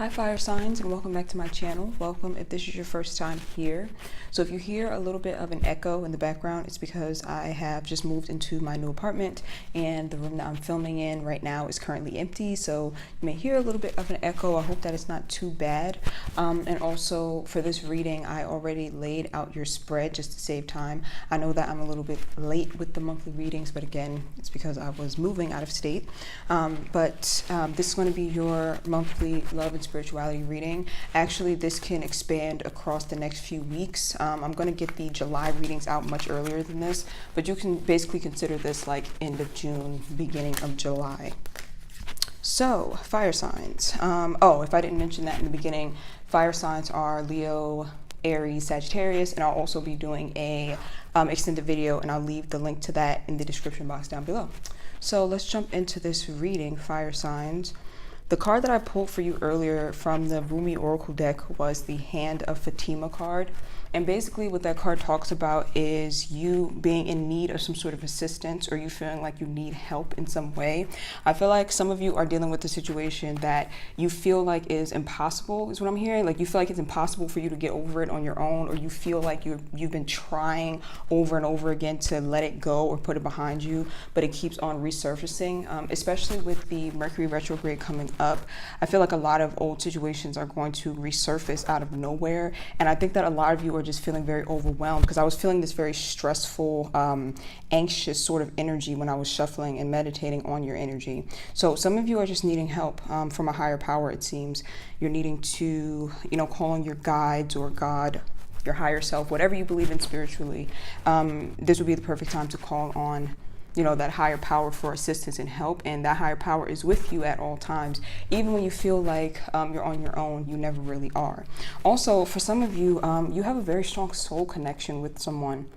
Hi fire signs, and welcome back to my channel. Welcome if this is your first time here. So if you hear a little bit of an echo in the background, it's because I have just moved into my new apartment and the room that I'm filming in right now is currently empty. So you may hear a little bit of an echo. I hope that it's not too bad. And also for this reading, I already laid out your spread just to save time. I know that I'm a little bit late with the monthly readings, but again, it's because I was moving out of state. This is going to be your monthly love and spirituality reading. Actually, this can expand across the next few weeks. I'm going to get the July readings out much earlier than this, but you can basically consider this like end of June, beginning of July. So, fire signs. If I didn't mention that in the beginning, fire signs are Leo, Aries, Sagittarius, and I'll also be doing a extended video, and I'll leave the link to that in the description box down below. So let's jump into this reading, fire signs. The card that I pulled for you earlier from the Rumi Oracle deck was the Hand of Fatima card. And basically what that card talks about is you being in need of some sort of assistance, or you feeling like you need help in some way. I feel like some of you are dealing with a situation that you feel like is impossible, is what I'm hearing. Like you feel like it's impossible for you to get over it on your own, or you feel like you've been trying over and over again to let it go or put it behind you, but it keeps on resurfacing, especially with the Mercury retrograde coming up. I feel like a lot of old situations are going to resurface out of nowhere, and I think that a lot of you are just feeling very overwhelmed, because I was feeling this very stressful, anxious sort of energy when I was shuffling and meditating on your energy. So some of you are just needing help from a higher power, it seems. You're needing to, call on your guides or God, your higher self, whatever you believe in spiritually. This would be the perfect time to call on that higher power for assistance and help, and that higher power is with you at all times. Even when you feel like you're on your own, you never really are. Also, for some of you, you have a very strong soul connection with someone.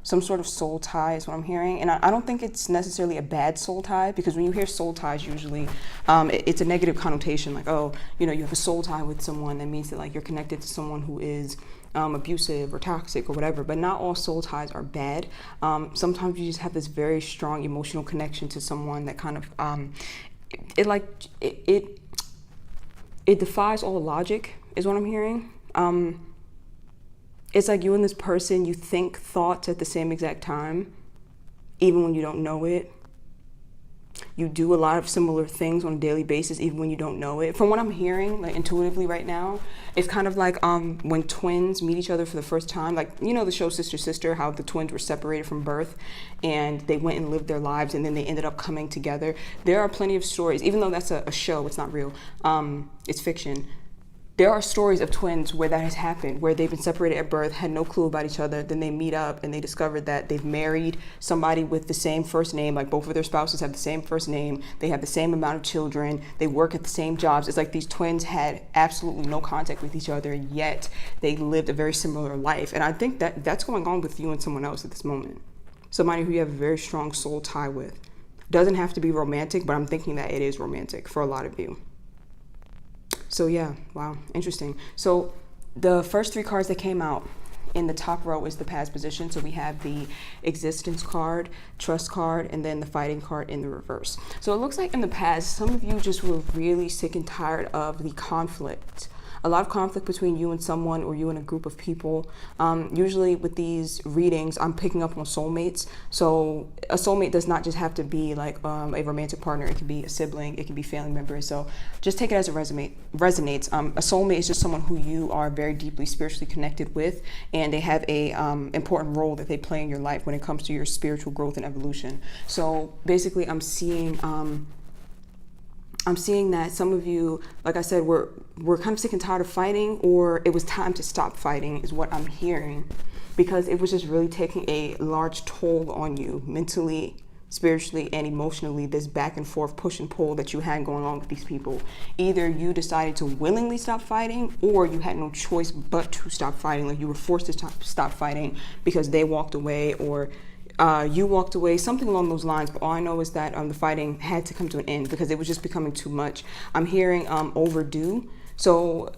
Some sort of soul tie is what I'm hearing. And I don't think it's necessarily a bad soul tie, because when you hear soul ties, usually it's a negative connotation, like, oh, you have a soul tie with someone. That means that like you're connected to someone who is abusive or toxic or whatever. But not all soul ties are bad. Sometimes you just have this very strong emotional connection to someone that kind of it defies all logic, is what I'm hearing. It's like you and this person, you think thoughts at the same exact time, even when you don't know it. You do a lot of similar things on a daily basis, even when you don't know it. From what I'm hearing, like intuitively right now, it's kind of like when twins meet each other for the first time, like, the show Sister Sister, how the twins were separated from birth and they went and lived their lives and then they ended up coming together. There are plenty of stories, even though that's a show, it's not real, it's fiction. There are stories of twins where that has happened, where they've been separated at birth, had no clue about each other, then they meet up and they discovered that they've married somebody with the same first name, like both of their spouses have the same first name, they have the same amount of children, they work at the same jobs. It's like these twins had absolutely no contact with each other, yet they lived a very similar life. And I think that that's going on with you and someone else at this moment. Somebody who you have a very strong soul tie with. Doesn't have to be romantic, but I'm thinking that it is romantic for a lot of you. So yeah, wow, interesting. So the first three cards that came out in the top row is the past position. So we have the existence card, trust card, and then the fighting card in the reverse. So it looks like in the past, some of you just were really sick and tired of the conflict. A lot of conflict between you and someone, or you and a group of people. Usually with these readings, I'm picking up on soulmates. So a soulmate does not just have to be like a romantic partner. It can be a sibling, it can be family members. So just take it as it resonates. A soulmate is just someone who you are very deeply spiritually connected with, and they have a important role that they play in your life when it comes to your spiritual growth and evolution. So basically I'm seeing that some of you, like I said, were kind of sick and tired of fighting, or it was time to stop fighting, is what I'm hearing, because it was just really taking a large toll on you mentally, spiritually, and emotionally, this back and forth push and pull that you had going on with these people. Either you decided to willingly stop fighting, or you had no choice but to stop fighting, like you were forced to stop fighting because they walked away, or you walked away, something along those lines. But all I know is that the fighting had to come to an end because it was just becoming too much. I'm hearing overdue. So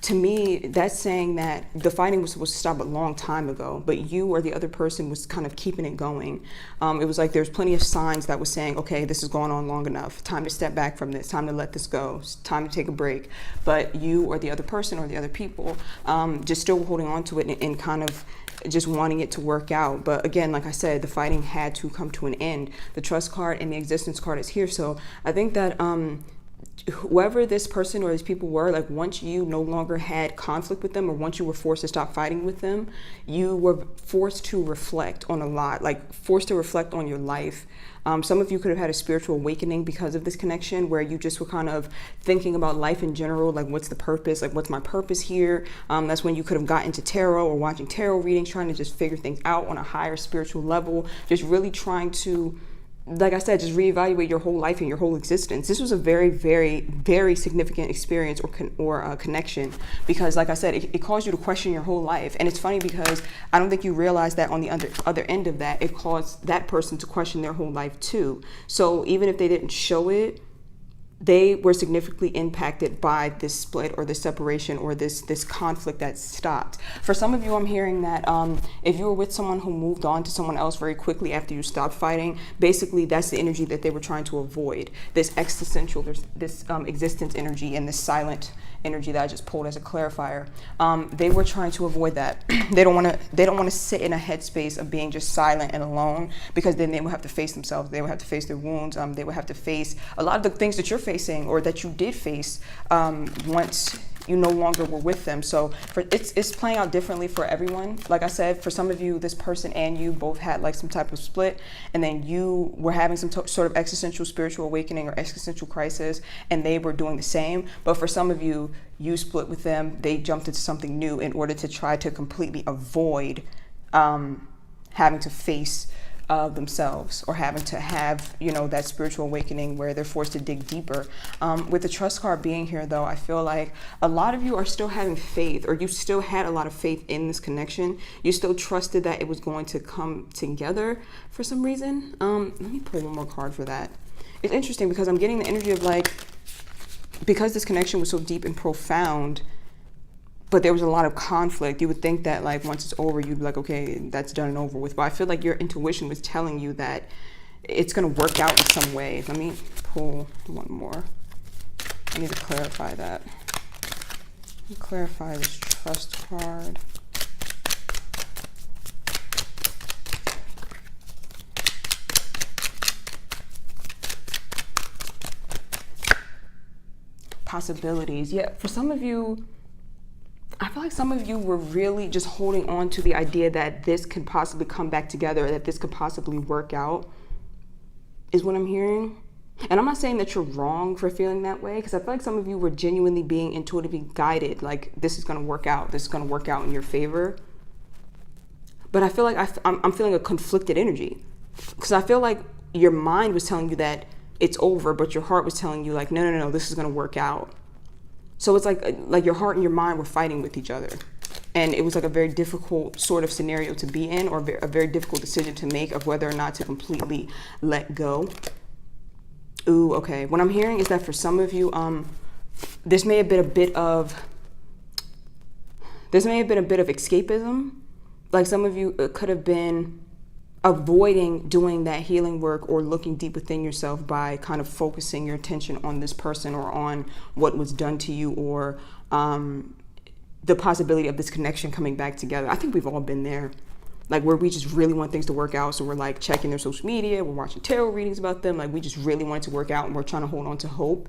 to me, that's saying that the fighting was supposed to stop a long time ago, but you or the other person was kind of keeping it going. It was like there's plenty of signs that was saying, okay, this is going on long enough. Time to step back from this. Time to let this go. It's time to take a break. But you or the other person or the other people just still holding on to it and kind of just wanting it to work out. But again, like I said, the fighting had to come to an end. The trust card and the existence card is here. So I think that whoever this person or these people were, like once you no longer had conflict with them, or once you were forced to stop fighting with them, you were forced to reflect on a lot, like forced to reflect on your life. Some of you could have had a spiritual awakening because of this connection, where you just were kind of thinking about life in general, like what's the purpose, like what's my purpose here. That's when you could have gotten into tarot or watching tarot readings, trying to just figure things out on a higher spiritual level, just really trying to, like I said, just reevaluate your whole life and your whole existence. This was a very, very, very significant experience or connection, because like I said, it caused you to question your whole life. And it's funny because I don't think you realize that on the other end of that, it caused that person to question their whole life too. So even if they didn't show it, they were significantly impacted by this split or this separation or this conflict that stopped. For some of you, I'm hearing that if you were with someone who moved on to someone else very quickly after you stopped fighting, basically that's the energy that they were trying to avoid. This existential, this existence energy and this silent energy that I just pulled as a clarifier. They were trying to avoid that. They don't want to sit in a headspace of being just silent and alone, because then they would have to face themselves. They would have to face their wounds. They would have to face a lot of the things that you're facing or that you did face once you no longer were with them. So it's playing out differently for everyone. Like I said, for some of you, this person and you both had like some type of split, and then you were having some sort of existential spiritual awakening or existential crisis, and they were doing the same. But for some of you, you split with them, they jumped into something new in order to try to completely avoid having to face themselves, or having to have, that spiritual awakening where they're forced to dig deeper. With the trust card being here, though, I feel like a lot of you are still having faith, or you still had a lot of faith in this connection. You still trusted that it was going to come together for some reason. Let me pull one more card for that. It's interesting because I'm getting the energy of like, because this connection was so deep and profound, but there was a lot of conflict, you would think that like once it's over, you'd be like, okay, that's done and over with. But I feel like your intuition was telling you that it's going to work out in some way. Let me pull one more. I need to clarify that. Let me clarify this trust card. Possibilities. Yeah, for some of you, I feel like some of you were really just holding on to the idea that this could possibly come back together, that this could possibly work out, is what I'm hearing. And I'm not saying that you're wrong for feeling that way, because I feel like some of you were genuinely being intuitively guided, like this is going to work out, this is going to work out in your favor. But I feel like I'm feeling a conflicted energy, because I feel like your mind was telling you that it's over, but your heart was telling you like, no, this is going to work out. So it's like your heart and your mind were fighting with each other. And it was like a very difficult sort of scenario to be in, or a very difficult decision to make of whether or not to completely let go. Ooh, okay. What I'm hearing is that for some of you, this may have been a bit of escapism. Like some of you could have been avoiding doing that healing work or looking deep within yourself by kind of focusing your attention on this person or on what was done to you, or the possibility of this connection coming back together. I think we've all been there, like where we just really want things to work out. So we're like checking their social media, we're watching tarot readings about them. Like we just really want it to work out, and we're trying to hold on to hope,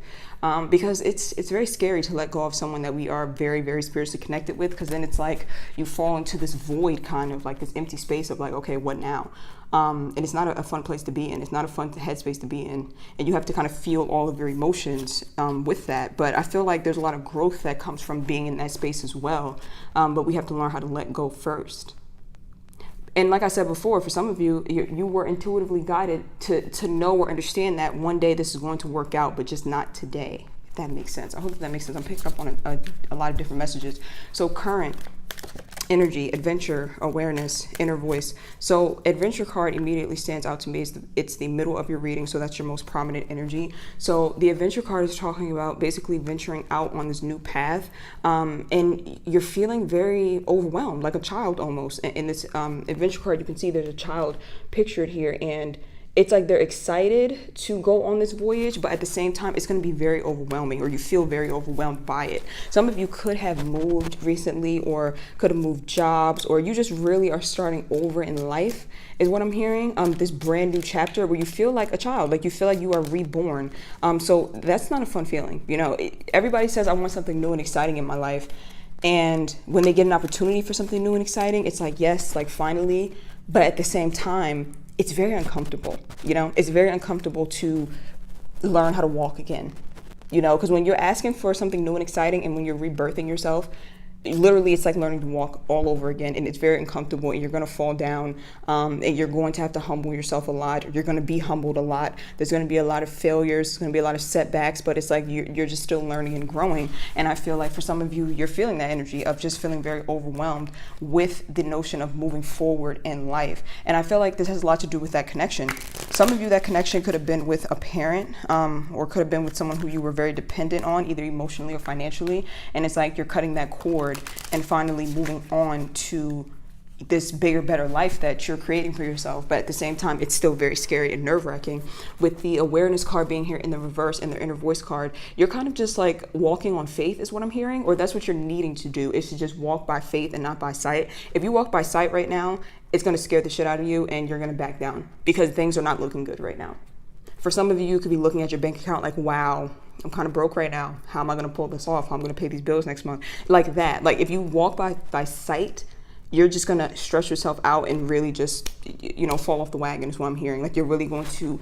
because it's very scary to let go of someone that we are very, very spiritually connected with, because then it's like you fall into this void, kind of like this empty space of like, okay, what now? And it's not a fun place to be in. It's not a fun headspace to be in. And you have to kind of feel all of your emotions with that. But I feel like there's a lot of growth that comes from being in that space as well. But we have to learn how to let go first. And like I said before, for some of you, you were intuitively guided to know or understand that one day this is going to work out, but just not today, if that makes sense. I hope that makes sense. I'm picking up on a lot of different messages. So current energy, adventure, awareness, inner voice. So adventure card immediately stands out to me. It's the middle of your reading, so that's your most prominent energy. So the adventure card is talking about basically venturing out on this new path, and you're feeling very overwhelmed, like a child almost. In this adventure card, you can see there's a child pictured here, and it's like they're excited to go on this voyage, but at the same time, it's going to be very overwhelming, or you feel very overwhelmed by it. Some of you could have moved recently, or could have moved jobs, or you just really are starting over in life, is what I'm hearing. This brand new chapter where you feel like a child, like you feel like you are reborn. So that's not a fun feeling. You know, everybody says, I want something new and exciting in my life. And when they get an opportunity for something new and exciting, it's like, yes, like finally. But at the same time, it's very uncomfortable, you know? It's very uncomfortable to learn how to walk again, you know? Because when you're asking for something new and exciting, and when you're rebirthing yourself, literally it's like learning to walk all over again, and it's very uncomfortable, and you're going to fall down, and you're going to have to humble yourself a lot. You're going to be humbled a lot. There's going to be a lot of failures. There's going to be a lot of setbacks, but it's like you're just still learning and growing. And I feel like for some of you, you're feeling that energy of just feeling very overwhelmed with the notion of moving forward in life. And I feel like this has a lot to do with that connection. Some of you, that connection could have been with a parent, or could have been with someone who you were very dependent on, either emotionally or financially. And it's like you're cutting that cord and finally moving on to this bigger, better life that you're creating for yourself. But at the same time, it's still very scary and nerve-wracking. With the awareness card being here in the reverse and the inner voice card, you're kind of just like walking on faith is what I'm hearing, or that's what you're needing to do, is to just walk by faith and not by sight. If you walk by sight right now, it's going to scare the shit out of you, and you're going to back down because things are not looking good right now. For some of you, you could be looking at your bank account like, wow, I'm kind of broke right now. How am I going to pull this off? How am I going to pay these bills next month? Like that. Like if you walk by sight, you're just going to stress yourself out and really just, you know, fall off the wagon is what I'm hearing. Like you're really going to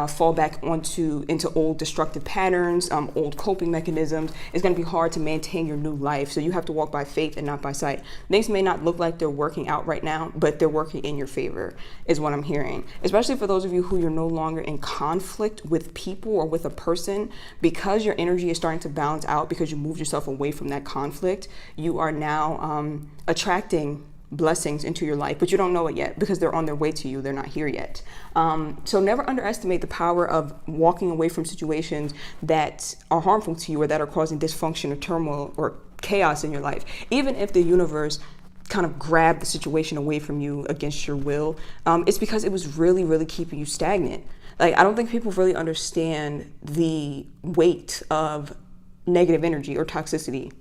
fall back into old destructive patterns, old coping mechanisms. It's going to be hard to maintain your new life. So you have to walk by faith and not by sight. Things may not look like they're working out right now, but they're working in your favor is what I'm hearing. Especially for those of you who you're no longer in conflict with people or with a person, because your energy is starting to balance out, because you moved yourself away from that conflict. You are now attracting blessings into your life, but you don't know it yet because they're on their way to you. They're not here yet. So never underestimate the power of walking away from situations that are harmful to you or that are causing dysfunction or turmoil or chaos in your life. Even if the universe kind of grabbed the situation away from you against your will, it's because it was really, really keeping you stagnant. Like, I don't think people really understand the weight of negative energy or toxicity.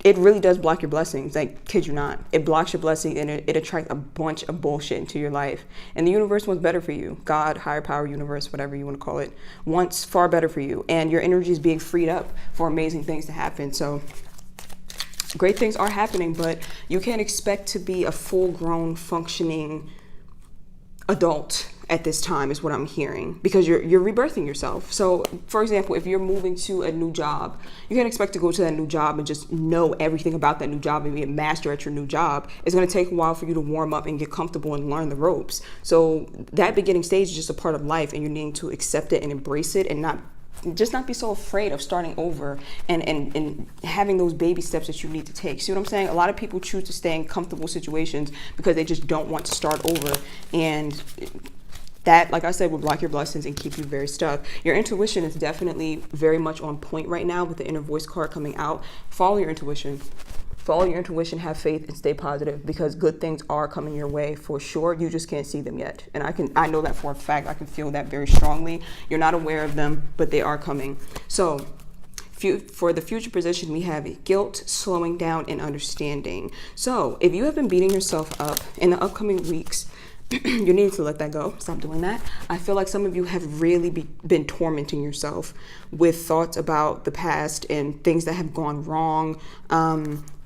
It really does block your blessings. Like, kid you not. It blocks your blessing, and it attracts a bunch of bullshit into your life. And the universe wants better for you. God, higher power, universe, whatever you want to call it, wants far better for you. And your energy is being freed up for amazing things to happen. So great things are happening, but you can't expect to be a full-grown, functioning adult at this time is what I'm hearing, because you're rebirthing yourself. So for example, if you're moving to a new job, you can't expect to go to that new job and just know everything about that new job and be a master at your new job. It's going to take a while for you to warm up and get comfortable and learn the ropes. So that beginning stage is just a part of life, and you need to accept it and embrace it, and not be so afraid of starting over and having those baby steps that you need to take. See what I'm saying? A lot of people choose to stay in comfortable situations because they just don't want to start over, and that, like I said, will block your blessings and keep you very stuck. Your intuition is definitely very much on point right now with the inner voice card coming out. Follow your intuition. Follow your intuition, have faith, and stay positive, because good things are coming your way for sure. You just can't see them yet. And I know that for a fact. I can feel that very strongly. You're not aware of them, but they are coming. So for the future position, we have guilt, slowing down, and understanding. So if you have been beating yourself up in the upcoming weeks, you need to let that go. Stop doing that. I feel like some of you have really been tormenting yourself with thoughts about the past and things that have gone wrong,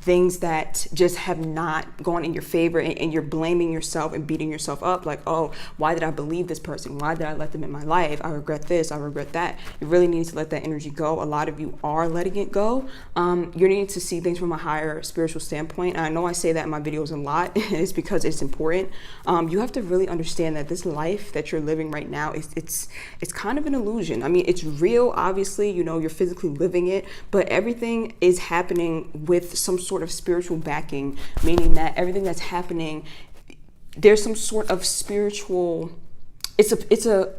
things that just have not gone in your favor, and you're blaming yourself and beating yourself up like, oh, why did I believe this person? Why did I let them in my life? I regret this, I regret that. You really need to let that energy go. A lot of you are letting it go. You're needing to see things from a higher spiritual standpoint. And I know I say that in my videos a lot. It's because it's important. You have to really understand that this life that you're living right now, it's kind of an illusion. I mean, it's real, obviously, you know, you're physically living it, but everything is happening with some sort of spiritual backing, meaning that everything that's happening, there's some sort of spiritual, it's a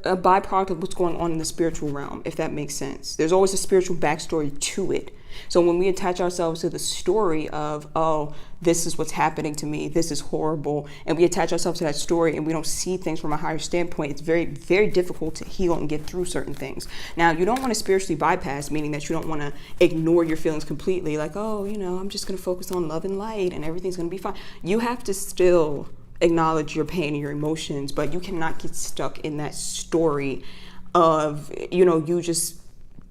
byproduct of what's going on in the spiritual realm, if that makes sense. There's always a spiritual backstory to it. So when we attach ourselves to the story of, oh, this is what's happening to me, this is horrible, and we attach ourselves to that story and we don't see things from a higher standpoint, it's very, very difficult to heal and get through certain things. Now, you don't want to spiritually bypass, meaning that you don't want to ignore your feelings completely, like, oh, you know, I'm just going to focus on love and light and everything's going to be fine. You have to still acknowledge your pain and your emotions, but you cannot get stuck in that story of, you know, you just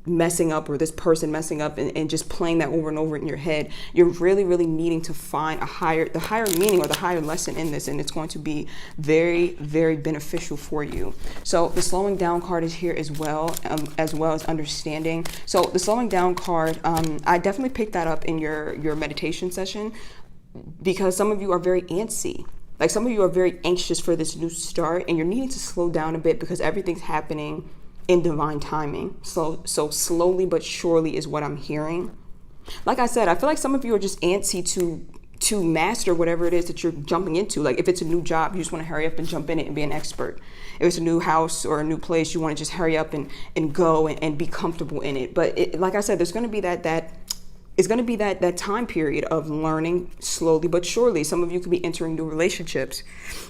messing up or this person messing up and just playing that over and over in your head. You're really, really needing to find the higher meaning or the higher lesson in this, and it's going to be very, very beneficial for you. So the slowing down card is here as well as understanding. So the slowing down card, I definitely picked that up in your meditation session, because some of you are very antsy. Like, some of you are very anxious for this new start, and you're needing to slow down a bit because everything's happening in divine timing. So slowly but surely is what I'm hearing. Like I said, I feel like some of you are just antsy to master whatever it is that you're jumping into. Like, if it's a new job, you just want to hurry up and jump in it and be an expert. If it's a new house or a new place, you want to just hurry up and go and be comfortable in it. But like I said, there's going to be that time period of learning slowly but surely. Some of you could be entering new relationships.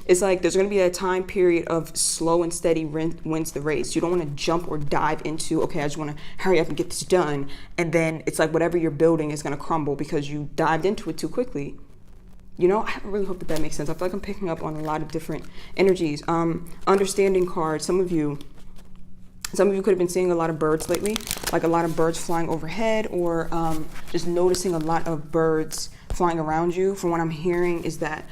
It's like there's going to be that time period of slow and steady wins the race. You don't want to jump or dive into, okay, I just want to hurry up and get this done. And then it's like whatever you're building is going to crumble because you dived into it too quickly. You know, I really hope that makes sense. I feel like I'm picking up on a lot of different energies. Understanding card. Some of you could have been seeing a lot of birds lately, like a lot of birds flying overhead, or just noticing a lot of birds flying around you. From what I'm hearing is that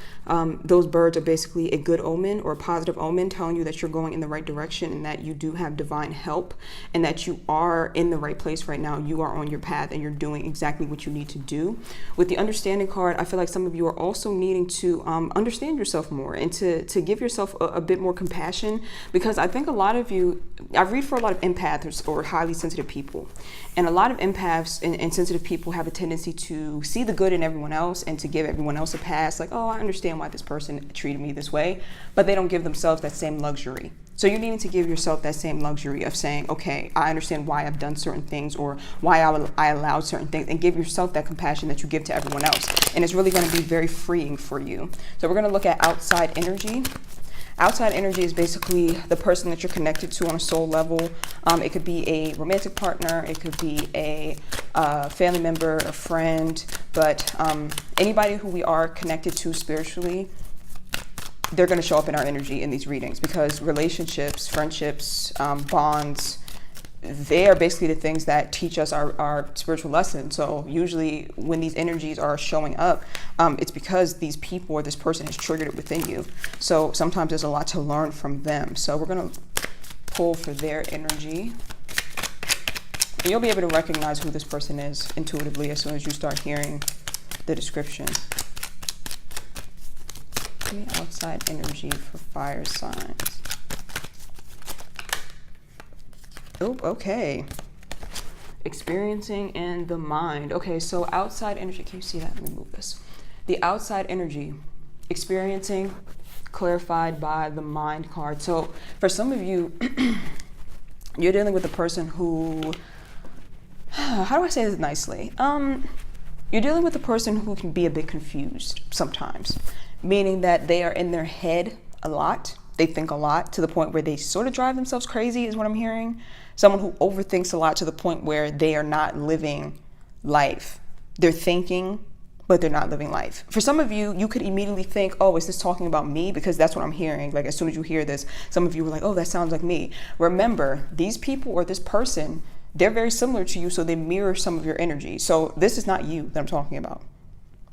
those birds are basically a good omen or a positive omen, telling you that you're going in the right direction and that you do have divine help and that you are in the right place right now. You are on your path and you're doing exactly what you need to do. With the understanding card, I feel like some of you are also needing to understand yourself more and to give yourself a bit more compassion, because I think a lot of you, I read for a lot of empaths or highly sensitive people, and a lot of empaths and sensitive people have a tendency to see the good in everyone else and to give everyone else a pass, like, oh, I understand why this person treated me this way, but they don't give themselves that same luxury. So you're needing to give yourself that same luxury of saying, okay, I understand why I've done certain things or why I allowed certain things, and give yourself that compassion that you give to everyone else. And it's really going to be very freeing for you. So we're going to look at outside energy. Outside energy is basically the person that you're connected to on a soul level. It could be a romantic partner, it could be a family member, a friend, but anybody who we are connected to spiritually, they're going to show up in our energy in these readings, because relationships, friendships, bonds, they are basically the things that teach us our spiritual lessons. So usually when these energies are showing up, it's because these people or this person has triggered it within you. So sometimes there's a lot to learn from them. So we're going to pull for their energy. And you'll be able to recognize who this person is intuitively as soon as you start hearing the description. Give me outside energy for fire signs. Oh, okay. Experiencing in the mind. Okay, so outside energy. Can you see that? Let me move this. The outside energy. Experiencing, clarified by the mind card. So for some of you, you're dealing with a person who, how do I say this nicely? You're dealing with a person who can be a bit confused sometimes, meaning that they are in their head a lot. They think a lot to the point where they sort of drive themselves crazy is what I'm hearing. Someone who overthinks a lot to the point where they are not living life. They're thinking, but they're not living life. For some of you, you could immediately think, oh, is this talking about me? Because that's what I'm hearing. Like, as soon as you hear this, some of you were like, oh, that sounds like me. Remember, these people or this person, they're very similar to you, so they mirror some of your energy. So this is not you that I'm talking about.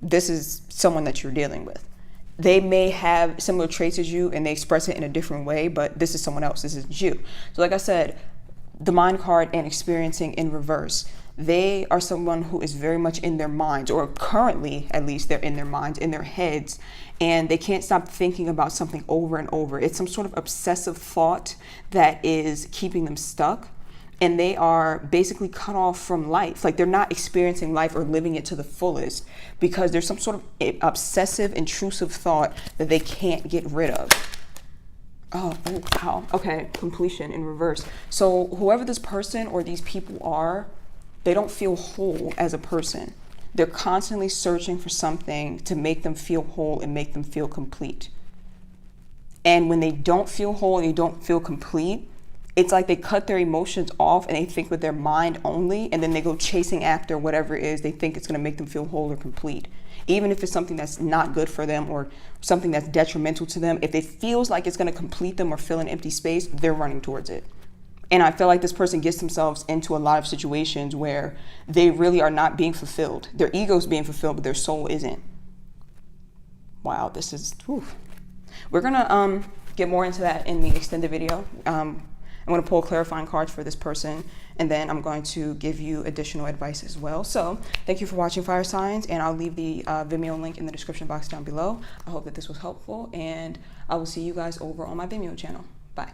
this is someone that you're dealing with. They may have similar traits as you and they express it in a different way, but this is someone else. This isn't you. So like I said, the mind card and experiencing in reverse, they are someone who is very much in their minds, or currently at least they're in their minds, in their heads, and they can't stop thinking about something over and over. It's some sort of obsessive thought that is keeping them stuck. And they are basically cut off from life. Like they're not experiencing life or living it to the fullest because there's some sort of obsessive, intrusive thought that they can't get rid of. Oh, wow. Okay, completion in reverse. So whoever this person or these people are, they don't feel whole as a person. They're constantly searching for something to make them feel whole and make them feel complete. And when they don't feel whole and they don't feel complete, it's like they cut their emotions off and they think with their mind only, and then they go chasing after whatever it is they think it's going to make them feel whole or complete. Even if it's something that's not good for them or something that's detrimental to them, if it feels like it's going to complete them or fill an empty space, they're running towards it. And I feel like this person gets themselves into a lot of situations where they really are not being fulfilled. Their ego's being fulfilled, but their soul isn't. Wow, this is, whew. We're going to get more into that in the extended video. I'm going to pull clarifying cards for this person, and then I'm going to give you additional advice as well. So thank you for watching Fire Signs, and I'll leave the Vimeo link in the description box down below. I hope that this was helpful, and I will see you guys over on my Vimeo channel. Bye.